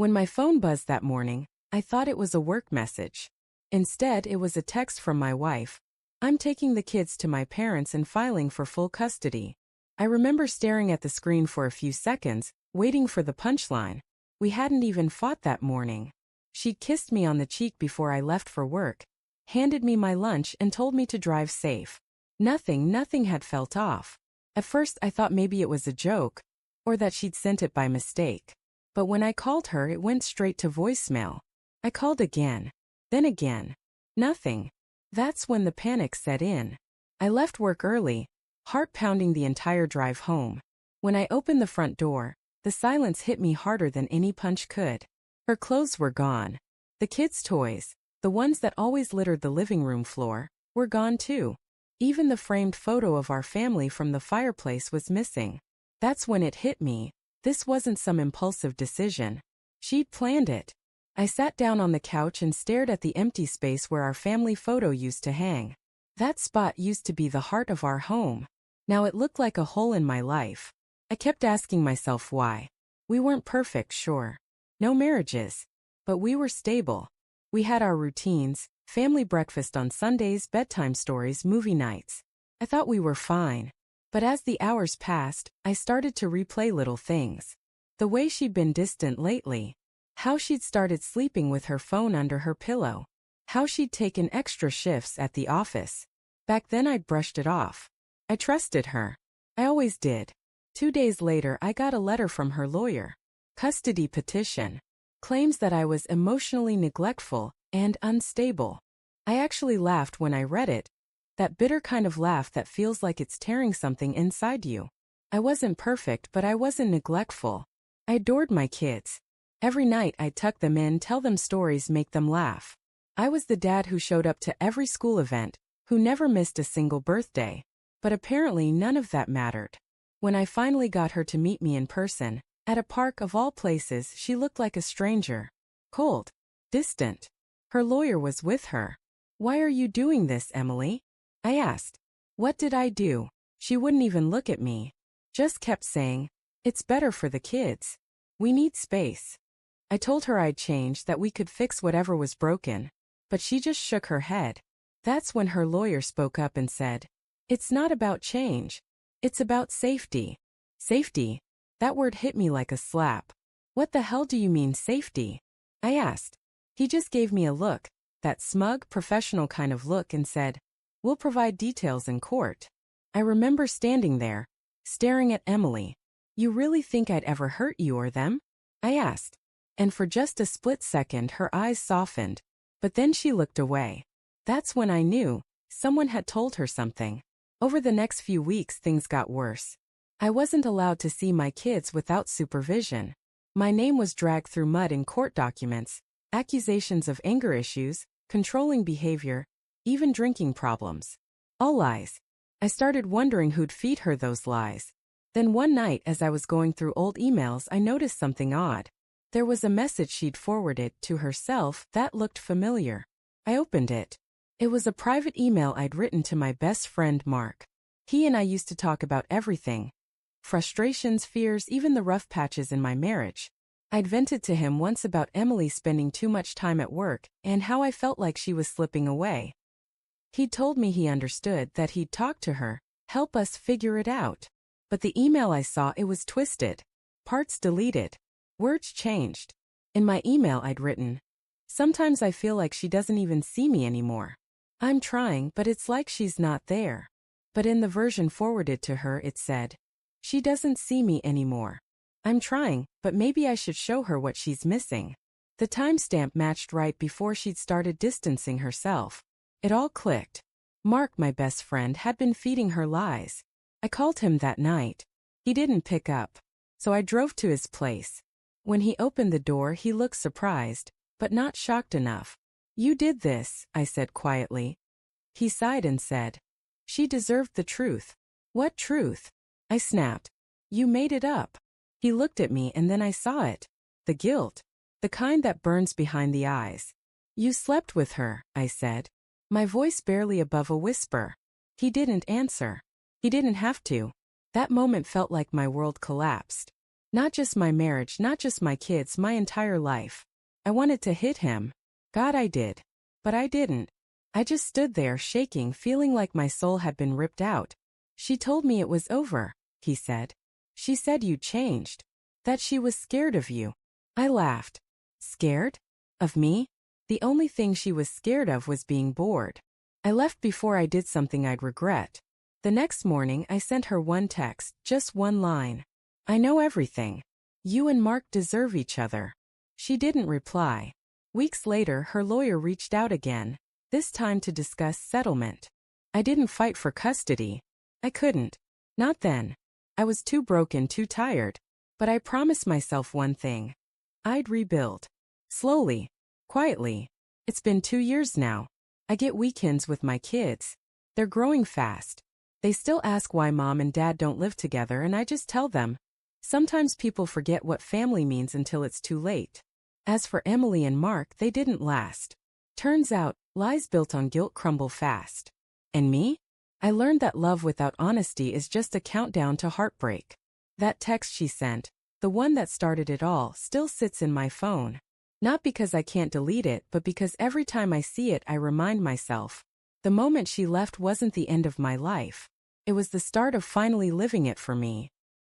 When my phone buzzed that morning, I thought it was a work message. Instead, it was a text from my wife. I'm taking the kids to my parents and filing for full custody. I remember staring at the screen for a few seconds, waiting for the punchline. We hadn't even fought that morning. She'd kissed me on the cheek before I left for work, handed me my lunch and told me to drive safe. Nothing had felt off. At first I thought maybe it was a joke, or that she'd sent it by mistake. But when I called her, it went straight to voicemail. I called again, then again. Nothing. That's when the panic set in. I left work early, heart pounding the entire drive home. When I opened the front door, the silence hit me harder than any punch could. Her clothes were gone. The kids' toys, the ones that always littered the living room floor, were gone too. Even the framed photo of our family from the fireplace was missing. That's when it hit me. This wasn't some impulsive decision. She'd planned it. I sat down on the couch and stared at the empty space where our family photo used to hang. That spot used to be the heart of our home. Now it looked like a hole in my life. I kept asking myself why. We weren't perfect, sure. No marriages. But we were stable. We had our routines, family breakfast on Sundays, bedtime stories, movie nights. I thought we were fine. But as the hours passed, I started to replay little things. The way she'd been distant lately. How she'd started sleeping with her phone under her pillow. How she'd taken extra shifts at the office. Back then I'd brushed it off. I trusted her. I always did. 2 days later I got a letter from her lawyer. Custody petition. Claims that I was emotionally neglectful and unstable. I actually laughed when I read it. That bitter kind of laugh that feels like it's tearing something inside you. I wasn't perfect, but I wasn't neglectful. I adored my kids. Every night I'd tuck them in, tell them stories, make them laugh. I was the dad who showed up to every school event, who never missed a single birthday. But apparently none of that mattered. When I finally got her to meet me in person, at a park of all places, she looked like a stranger. Cold. Distant. Her lawyer was with her. "Why are you doing this, Emily?" I asked. What did I do? She wouldn't even look at me. Just kept saying, "It's better for the kids. We need space." I told her I'd change, that we could fix whatever was broken. But she just shook her head. That's when her lawyer spoke up and said, "It's not about change. It's about safety." Safety? That word hit me like a slap. "What the hell do you mean, safety?" I asked. He just gave me a look, that smug, professional kind of look, and said, "We'll provide details in court." I remember standing there, staring at Emily. "You really think I'd ever hurt you or them?" I asked. And for just a split second her eyes softened, but then she looked away. That's when I knew someone had told her something. Over the next few weeks things got worse. I wasn't allowed to see my kids without supervision. My name was dragged through mud in court documents, accusations of anger issues, controlling behavior, even drinking problems. All lies. I started wondering who'd feed her those lies. Then one night as I was going through old emails I noticed something odd. There was a message she'd forwarded to herself that looked familiar. I opened it. It was a private email I'd written to my best friend Mark. He and I used to talk about everything. Frustrations, fears, even the rough patches in my marriage. I'd vented to him once about Emily spending too much time at work and how I felt like she was slipping away. He'd told me he understood, that he'd talk to her, help us figure it out. But the email I saw, it was twisted. Parts deleted. Words changed. In my email I'd written, "Sometimes I feel like she doesn't even see me anymore. I'm trying, but it's like she's not there." But in the version forwarded to her it said, "She doesn't see me anymore. I'm trying, but maybe I should show her what she's missing." The timestamp matched right before she'd started distancing herself. It all clicked. Mark, my best friend, had been feeding her lies. I called him that night. He didn't pick up. So I drove to his place. When he opened the door he looked surprised, but not shocked enough. "You did this," I said quietly. He sighed and said, "She deserved the truth." "What truth?" I snapped. "You made it up." He looked at me and then I saw it. The guilt. The kind that burns behind the eyes. "You slept with her," I said. My voice barely above a whisper. He didn't answer. He didn't have to. That moment felt like my world collapsed. Not just my marriage, not just my kids, my entire life. I wanted to hit him. God, I did. But I didn't. I just stood there shaking, feeling like my soul had been ripped out. She told me it was over, he said. She said you changed. That she was scared of you. I laughed. Scared? Of me? The only thing she was scared of was being bored. I left before I did something I'd regret. The next morning I sent her one text, just one line. I know everything. You and Mark deserve each other. She didn't reply. Weeks later, her lawyer reached out again, this time to discuss settlement. I didn't fight for custody. I couldn't. Not then. I was too broken, too tired. But I promised myself one thing. I'd rebuild. Slowly. Quietly. It's been 2 years now. I get weekends with my kids. They're growing fast. They still ask why mom and dad don't live together, and I just tell them. Sometimes people forget what family means until it's too late. As for Emily and Mark, they didn't last. Turns out, lies built on guilt crumble fast. And me? I learned that love without honesty is just a countdown to heartbreak. That text she sent, the one that started it all, still sits in my phone. Not because I can't delete it, but because every time I see it I remind myself. The moment she left wasn't the end of my life. It was the start of finally living it for me.